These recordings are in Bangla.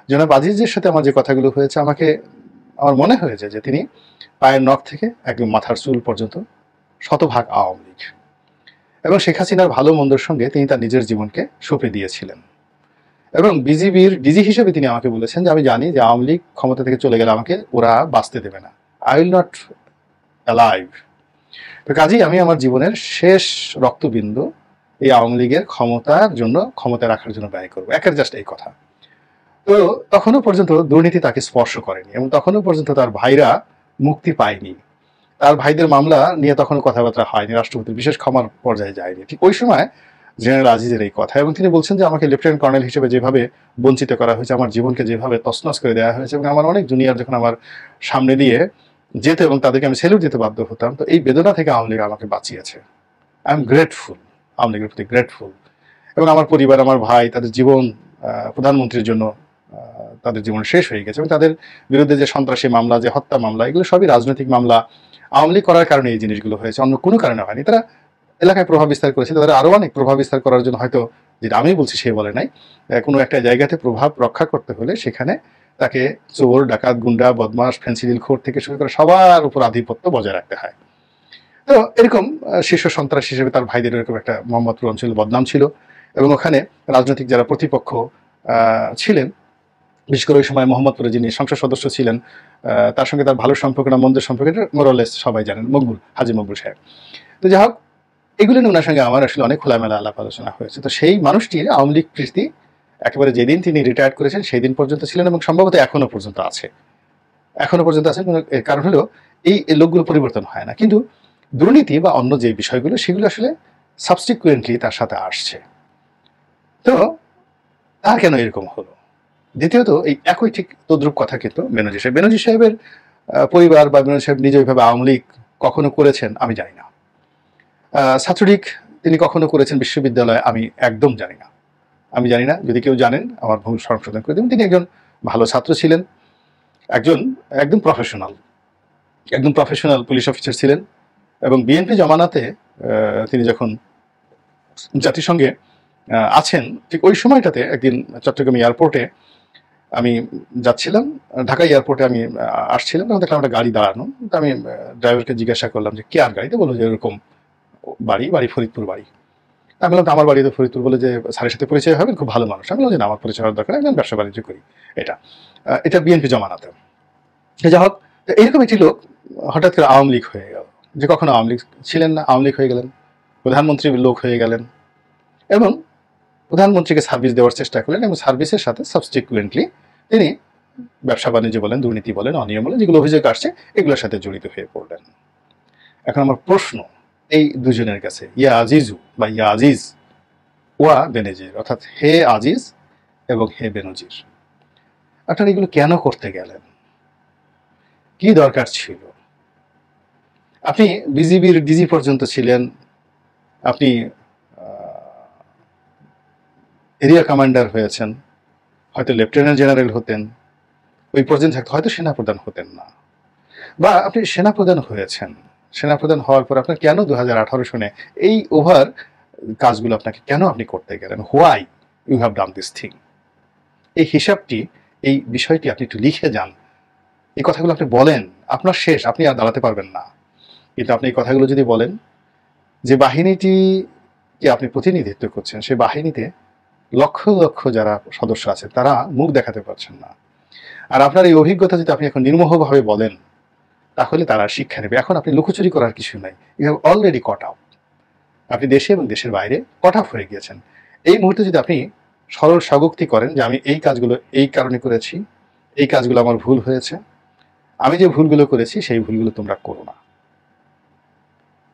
জনাব আজিজের সাথে আমার যে কথাগুলো হয়েছে আমার মনে হয়েছে যে তিনি পায়ের নখ থেকে একদম মাথার চুল পর্যন্ত শতভাগ আওয়ামী লীগ, এবং শেখ হাসিনার ভালো মন্দর সঙ্গে তিনি তার নিজের জীবনকে সঁপে দিয়েছিলেন। এবং বিজিবির ডিজি হিসেবে তিনি আমাকে বলেছেন যে আমি জানি যে আওয়ামী লীগ ক্ষমতা থেকে চলে গেলে আমাকে ওরা বাঁচতে দেবে না, আই উইল নট অ্যালাইভ। তো কাজেই আমি আমার জীবনের শেষ রক্তবিন্দু এই আওয়ামী লীগের ক্ষমতায় রাখার জন্য ব্যয় করবো, একের জাস্ট এই কথা। তো তখনও পর্যন্ত দুর্নীতি তাকে স্পর্শ করেনি, এবং তখনও পর্যন্ত তার ভাইরা মুক্তি পায়নি, তার ভাইদের মামলা নিয়ে তখনও কথাবার্তা হয়নি, রাষ্ট্রপতির বিশেষ ক্ষমার পর্যায়ে যায়নি। ঠিক ওই সময় জেনারেল আজিজের এই কথা, এবং তিনি বলছেন যে আমাকে লেফটেন্যান্ট কর্নেল হিসেবে যেভাবে বঞ্চিত করা হয়েছে, আমার জীবনকে যেভাবে তছনছ করে দেওয়া হয়েছে, এবং আমার অনেক জুনিয়র যখন আমার সামনে দিয়ে যেত এবং তাদেরকে আমি স্যালুট দিতে বাধ্য হতাম, তো এই বেদনা থেকে আওয়ামী লীগ আমাকে বাঁচিয়েছে। আই এম গ্রেটফুল, আওয়ামী লীগের প্রতি গ্রেটফুল। এবং আমার পরিবার, আমার ভাই, তাদের জীবন প্রধানমন্ত্রীর জন্য তাদের জীবন শেষ হয়ে গেছে, এবং তাদের বিরুদ্ধে যে সন্ত্রাসী মামলা, যে হত্যা মামলা, এগুলো সবই রাজনৈতিক মামলা। আওয়ামী লীগ করার কারণে এই জিনিসগুলো হয়েছে, অন্য কোনো কারণে হয়নি। তারা এলাকায় প্রভাব বিস্তার করেছে, তাদের আরো অনেক প্রভাব বিস্তার করার জন্য, হয়তো যেটা আমি বলছি সে বলে নাই, কোনো একটা জায়গাতে প্রভাব রক্ষা করতে হলে সেখানে তাকে চোর, ডাকাত, গুন্ডা, বদমাস, ফেন্সিডিলখোর থেকে শুরু করে সবার উপর আধিপত্য বজায় রাখতে হয়। তো এরকম শীর্ষ সন্ত্রাস হিসেবে তার ভাইদের এরকম একটা মোহাম্মদপুর অঞ্চলে বদনাম ছিল, এবং ওখানে রাজনৈতিক যারা প্রতিপক্ষ ছিলেন, বিশেষ করে ওই সময় মোহাম্মদপুরে যিনি সংসদ সদস্য ছিলেন, তার সঙ্গে তার ভালো সম্পর্ক না মন্দের সম্পর্ক, এটা মোরালেস সবাই জানেন, হাজী মকবুল সাহেব। তো যাই হোক, এগুলো নিয়ে ওনার সঙ্গে আমার আসলে অনেক খোলামেলা আলাপ আলোচনা হয়েছে। তো সেই মানুষটি আওয়ামী লীগ প্রীতি একেবারে যেদিন তিনি রিটায়ার্ড করেছেন সেই দিন পর্যন্ত ছিলেন, এবং সম্ভবত এখনো পর্যন্ত আছে। কারণ হলো এই লোকগুলো পরিবর্তন হয় না, কিন্তু দুর্নীতি বা অন্য যে বিষয়গুলো সেগুলো আসলে সাবস্টিকুয়েন্টলি তার সাথে আসছে। তো তার কেন এরকম হলো? দ্বিতীয়ত, এই একই ঠিক তদ্রুপ কথা কিন্তু বেনজির সাহেবের পরিবার বা বেনজির সাহেব নিজে ওইভাবে আওয়ামী লীগ কখনো করেছেন আমি জানি না। ছাত্রলীগ তিনি কখনো করেছেন বিশ্ববিদ্যালয়ে আমি একদম জানি না। যদি কেউ জানেন আমার ভুল সংশোধন করে দেবেন। তিনি একজন ভালো ছাত্র ছিলেন, একদম প্রফেশনাল পুলিশ অফিসার ছিলেন, এবং বিএনপি জমানাতে তিনি যখন জাতিসংঘে আছেন, ঠিক ওই সময়টাতে একদিন চট্টগ্রাম এয়ারপোর্টে আমি যাচ্ছিলাম, ঢাকা এয়ারপোর্টে আমি আসছিলাম, তখন দেখলাম একটা গাড়ি দাঁড়ানো। তো আমি ড্রাইভারকে জিজ্ঞাসা করলাম যে কে আর গাড়িতে, বললো যে এরকম বাড়ি ফরিদপুর বাড়ি। আমি বললাম আমার বাড়ি তো ফরিদপুর, বলে যে স্যারের সাথে পরিচয় হবে, খুব ভালো মানুষ। আমি বললাম যে আমার পরিচয় হওয়ার দরকার, আমি ব্যবসা বাণিজ্য করি। এটা বিএনপি জমানাতে। যাই হোক, এইরকম একটি লোক হঠাৎ করে আওয়ামী লীগ হয়ে গেল, যে কখনো আওয়ামী লীগ ছিলেন না, আওয়ামী লীগ হয়ে গেলেন, প্রধানমন্ত্রীর লোক হয়ে গেলেন, এবং প্রধানমন্ত্রীকে সার্ভিস দেওয়ার চেষ্টা করলেন, এবং সার্ভিসের সাথে সাবস্টিকুয়েন্টলি তিনি ব্যবসা বাণিজ্য বলেন, দুর্নীতি বলেন, অনিয়ম বলেন, যেগুলো অভিযোগ আসছে এগুলোর সাথে জড়িত হয়ে পড়লেন। এখন আমার প্রশ্ন এই দুজনের কাছে, ইয়া আজিজ ওয়া বেনজির, অর্থাৎ হে আজিজ এবং হে বেনজির, আপনারা এগুলো কেন করতে গেলেন? কি দরকার ছিল? আপনি বিজিবির ডিজি পর্যন্ত ছিলেন, আপনি এরিয়া কমান্ডার হয়েছেন, হয়তো লেফটেন্যান্ট জেনারেল হতেন, ওই পর্যন্ত থাকতে হয়তো সেনাপ্রধান হতেন না, বা আপনি সেনাপ্রধান হয়েছেন। সেনাপ্রধান হওয়ার পর আপনার কেন 2018 সনে এই ওভার কাজগুলো আপনাকে কেন আপনি করতে গেলেন? Why you have done this thing? এই হিসাবটি, এই বিষয়টি আপনি একটু লিখে যান। এই কথাগুলো আপনি বলেন, আপনার শেষ, আপনি আর দাঁড়াতে পারবেন না, কিন্তু আপনি এই কথাগুলো যদি বলেন, যে বাহিনীটিকে আপনি প্রতিনিধিত্ব করছেন, সেই বাহিনীতে লক্ষ লক্ষ যারা সদস্য আছে তারা মুখ দেখাতে পারছেন না, আর আপনার এই অভিজ্ঞতা যদি আপনি এখন নির্মোহভাবে বলেন, তাহলে তারা শিক্ষা নেবে। এখন আপনি লুকোচুরি করার কিছু নাই, you have already caught out. আপনি দেশে এবং দেশের বাইরে কট আউট হয়ে গিয়েছেন। এই মুহূর্তে যদি আপনি সরল স্বীকারোক্তি করেন যে আমি এই কাজগুলো এই কারণে করেছি, এই কাজগুলো আমার ভুল হয়েছে, আমি যে ভুলগুলো করেছি সেই ভুলগুলো তোমরা করো না,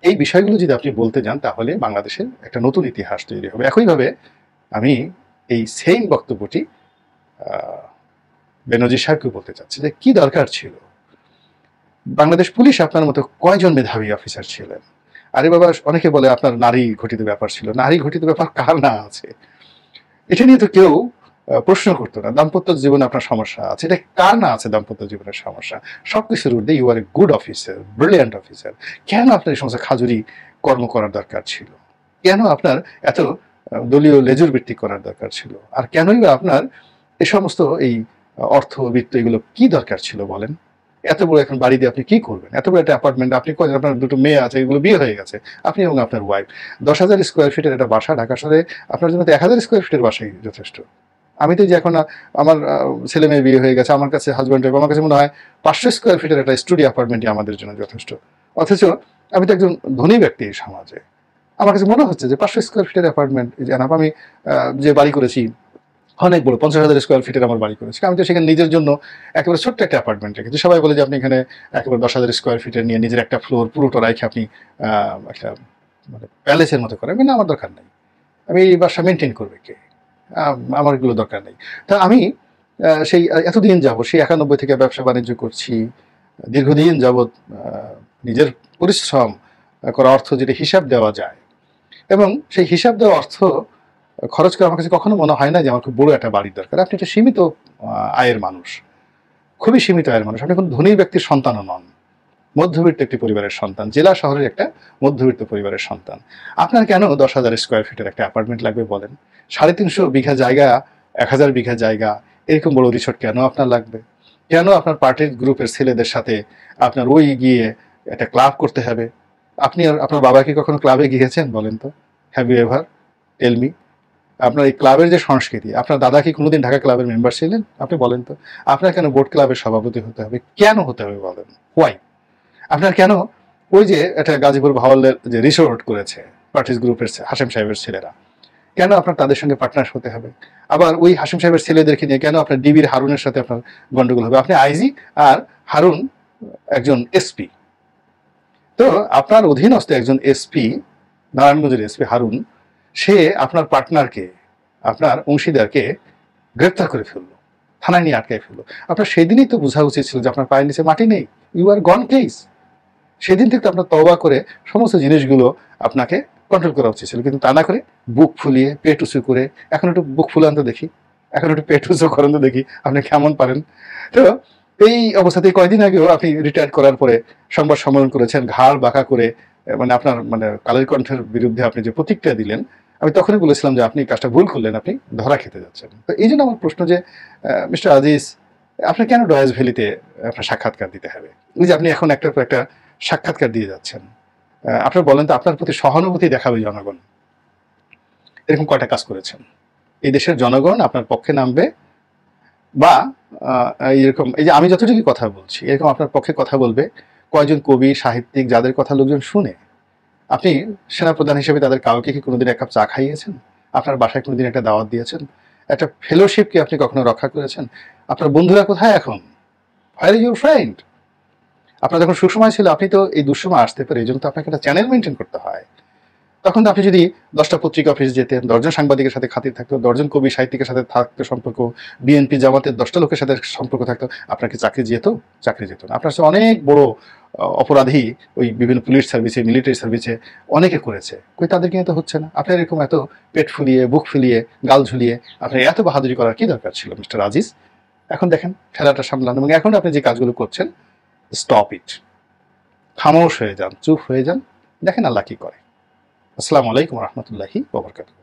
এই বিষয়গুলো যদি আপনি বলতে যান, তাহলে বাংলাদেশের একটা নতুন ইতিহাস তৈরি হবে। একইভাবে আমি এই সেম বক্তব্যটি বেনজির সাহেবকে বলতে চাচ্ছি যে কি দরকার ছিল? বাংলাদেশ পুলিশ আপনার মতো কয়জন মেধাবী অফিসার ছিলেন? আরে বাবা, অনেকে বলে আপনার নারী ঘটিত ব্যাপার ছিল। নারী ঘটিত ব্যাপার কার না আছে? এটা নিয়ে তো কেউ প্রশ্ন করতো না। দাম্পত্য জীবনে আপনার সমস্যা আছে, এটা কার না আছে? দাম্পত্য জীবনের সমস্যা সবকিছুর ঊর্ধ্বে you are a good officer, brilliant officer. কেন আপনার এই সমস্ত খাজুরি কর্ম করার দরকার ছিল? কেন আপনার এত দলীয় লেজুর ভিত্তিক করার দরকার ছিল? আর কেনই বা আপনার এ সমস্ত এই অর্থ বিত্ত এগুলো কি দরকার ছিল বলেন? এত বড় এখন বাড়ি দিয়ে আপনি কি করবেন? এত বড় একটা অ্যাপার্টমেন্ট, আপনি কয়জন, আপনার দুটো মেয়ে আছে, এগুলো বিয়ে হয়ে গেছে, আপনি এবং আপনার ওয়াইফ, 10,000 স্কোয়ার ফিটের একটা বাসা ঢাকা শহরে আপনার জন্য তো 1,000 স্কোয়ার ফিটের বাসাই যথেষ্ট। আমি তো যে এখন আমার ছেলে মেয়ে বিয়ে হয়ে গেছে, আমার কাছে হাজব্যান্ড ওয়াইফ, আমার কাছে মনে হয় 500 স্কোয়ার ফিটের একটা স্টুডিও অ্যাপার্টমেন্টই আমাদের জন্য যথেষ্ট। অথচ আমি তো একজন ধনী ব্যক্তি এই সমাজে, আমার কাছে মনে হচ্ছে যে 500 স্কোয়ার ফিটের অ্যাপার্টমেন্ট জানাব। আমি যে বাড়ি করেছি অনেক বড়, 50,000 স্কোয়ার ফিটের আমার বাড়ি করেছি, আমি তো সেখানে নিজের জন্য একেবারে ছোট্ট একটা অ্যাপার্টমেন্ট রেখেছি। সবাই বলে যে আপনি এখানে একেবারে 10,000 স্কোয়ার ফিটের নিয়ে নিজের একটা ফ্লোর পুরোটা রাখে আপনি একটা মানে প্যালেসের মতো করেন। না, আমার দরকার নেই। আমি এই বাসা মেনটেন করবে কে? আমার এগুলো দরকার নেই। তা আমি সেই এতদিন যাবত, সেই 91 থেকে ব্যবসা বাণিজ্য করছি, দীর্ঘদিন যাবৎ নিজের পরিশ্রম করা অর্থ যেটা হিসাব দেওয়া যায়, এবং সেই হিসাব দেওয়া অর্থ খরচ করে আমার কাছে কখনো মনে হয় না যে আমার খুব বড় একটা বাড়ির দরকার। আপনি একটা সীমিত আয়ের মানুষ, খুবই সীমিত আয়ের মানুষ, আপনি কোনো ধনী ব্যক্তির সন্তানও নন, মধ্যবিত্ত একটি পরিবারের সন্তান, জেলা শহরের একটা মধ্যবিত্ত পরিবারের সন্তান। আপনার কেন 10,000 স্কোয়ার ফিটের একটা অ্যাপার্টমেন্ট লাগবে বলেন? 350 বিঘা জায়গা, 1,000 বিঘা জায়গা, এরকম বড় রিসোর্ট কেন আপনার লাগবে? কেন আপনার পার্টির গ্রুপের ছেলেদের সাথে আপনার ওই গিয়ে একটা ক্লাব করতে হবে? আপনি আর আপনার বাবা কি কখনো ক্লাবে গিয়েছেন বলেন তো? Have you ever tell me? আপনার এই ক্লাবের যে সংস্কৃতি, আপনার দাদা কি কোনোদিন ঢাকা ক্লাবের মেম্বার ছিলেন? আপনি বলেন তো। আপনার কেন বোট ক্লাবের সভাপতি হতে হবে? কেন হতে হবে বলেন? হোয়াই? আপনার কেন ওই যে একটা গাজীপুর ভাওয়ালের যে রিসোর্ট করেছে পার্টিস গ্রুপের হাশেম সাহেবের ছেলেরা, কেন আপনার তাদের সঙ্গে পার্টনার হতে হবে? আবার ওই হাশেম সাহেবের ছেলেদেরকে নিয়ে কেন আপনার ডিবির হারুনের সাথে আপনার গন্ডগোল হবে? আপনি আইজি আর হারুন একজন এসপি। তো আপনার অধীনস্থ একজন এসপি, নারায়ণগঞ্জের এসপি হারুন, সে আপনার পার্টনারকে, আপনার অংশীদারকে গ্রেপ্তার করে ফেললো, থানায় নিয়ে আটকায় ফেললো। আপনার সেদিনই তো বোঝা উচিত ছিল যে আপনার পায়ের নিচে মাটি নেই, ইউ আর গন কেস। সেদিন থেকে আপনার তওবা করে সমস্ত জিনিসগুলো আপনাকে কন্ট্রোল করা উচিত ছিল, কিন্তু তা না করে বুক ফুলিয়ে পেট উঁচু করে, এখন একটু বুক ফুলান তো দেখি, এখন একটু পেট উঁচু করেন তো দেখি আপনি কেমন পারেন। তো এই অবস্থাতে কয়েকদিন আগেও আপনি রিটায়ার করার পরে সংবাদ সম্মেলন করেছেন ঘাড় বাঁকা করে, মানে আপনার মানে কালের কণ্ঠের বিরুদ্ধে আপনি যে প্রতিক্রিয়া দিলেন, আমি তখনই বলেছিলাম যে আপনি কাজটা ভুল করলেন, আপনি ধরা খেতে যাচ্ছেন। তো এই জন্য আমার প্রশ্ন যে মিস্টার আজিজ, আপনার কেন ডয়েস ভ্যালিতে আপনার সাক্ষাৎকার দিতে হবে? এই যে আপনি এখন একটার পর একটা সাক্ষাৎকার দিয়ে যাচ্ছেন, আপনার বলেন তো আপনার প্রতি সহানুভূতি দেখাবে জনগণ এরকম কয়টা কাজ করেছেন? এই দেশের জনগণ আপনার পক্ষে নামবে, বা এরকম এই যে আমি যতটুকু কথা বলছি এরকম আপনার পক্ষে কথা বলবে কয়েকজন কবি সাহিত্যিক যাদের কথা লোকজন শুনে? আপনি সেনাপ্রধান হিসেবে তাদের কাউকে কি কোনোদিন এক কাপ চা খাইয়েছেন? আপনার বাসায় কোনোদিন একটা দাওয়াত দিয়েছেন? একটা ফেলোশিপ কি আপনি কখনো রক্ষা করেছেন? আপনার বন্ধুরা কোথায় এখন? Where is your friend? আপনার যখন সুসময় ছিল আপনি তো এই দুঃসময় আসতে পারে, এই জন্য তো আপনাকে একটা চ্যানেল মেনটেন করতে হয়। তখন তো আপনি যদি 10টা পত্রিকা অফিস যেতেন, 10জন সাংবাদিকের সাথে খাতির থাকতো, 10জন কবি সাহিত্যিকের সাথে থাকতো সম্পর্ক, বিএনপি জামাতের 10টা লোকের সাথে সম্পর্ক থাকতো, আপনার কি চাকরি যেত? চাকরি যেত না। আপনার সাথে অনেক বড় অপরাধী ওই বিভিন্ন পুলিশ সার্ভিসে, মিলিটারি সার্ভিসে অনেকে করেছে, কই তাদেরকে নিয়ে তো হচ্ছে না। আপনার এরকম এত পেট ফুলিয়ে, বুক ফুলিয়ে, গাল ঝুলিয়ে আপনার এত বাহাদুরি করার কি দরকার ছিল মিস্টার আজিজ? এখন দেখেন ঠেলাটা সামলান, এবং এখন আপনি যে কাজগুলো করছেন, স্টপ ইট। খামোশ হয়ে যান, চুপ হয়ে যান, দেখেন আল্লাহ কি করে। আসসালামু আলাইকুম রহমতুল্লাহি ওয়া বারাকাতুহু।